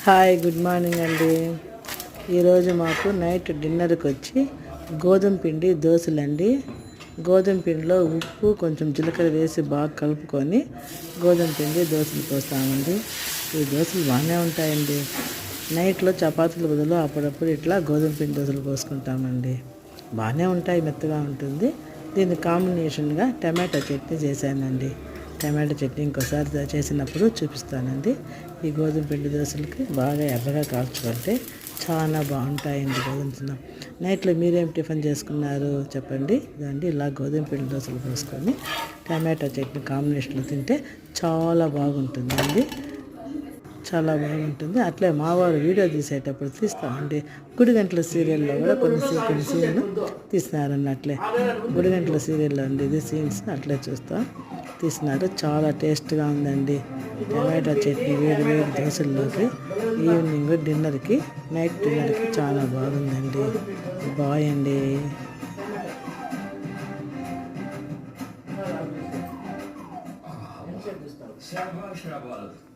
Hi, good morning అండి. ఈరోజు మాకు నైట్ డిన్నర్కి వచ్చి గోధుమ పిండి దోశలండి. గోధుమ పిండిలో ఉప్పు కొంచెం జీలకర్ర వేసి బాగా కలుపుకొని గోధుమ పిండి దోశలు పోస్తామండి. ఈ దోశలు బాగానే ఉంటాయండి. నైట్లో చపాతీల బదులు అప్పుడప్పుడు ఇట్లా గోధుమ పిండి దోశలు పోసుకుంటామండి. బాగానే ఉంటాయి, మెత్తగా ఉంటుంది. దీన్ని కాంబినేషన్గా టమాటా చట్నీ చేశానండి. టమాటా చట్నీ ఇంకోసారి చేసినప్పుడు చూపిస్తానండి. ఈ గోధుమ పిండి దోశలకి బాగా ఎర్రగా కాల్చుకుంటే చాలా బాగుంటాయండి. గోధుమ నైట్లో మీరేం టిఫిన్ చేసుకున్నారు చెప్పండి. ఇదండి, ఇలా గోధుమ పిండి దోశలు పోసుకొని టమాటా చట్నీ కాంబినేషన్లో తింటే చాలా బాగుంటుందండి. చాలా బాగుంటుంది. అట్లే మావారు వీడియో తీసేటప్పుడు తీస్తామండి. గుడిగంటల సీరియల్లో కూడా కొన్ని సీన్లు తీసినారని అట్లే గుడిగంటల సీరియల్లో అండి ఇది సీన్స్ అట్లే తీసినారు. చాలా టేస్ట్గా ఉందండి. టమాటా చట్నీ వేడి వేడి దోశల్లోకి ఈవినింగ్ డిన్నర్కి, నైట్ డిన్నర్కి చాలా బాగుందండి. బాయ్ అండి.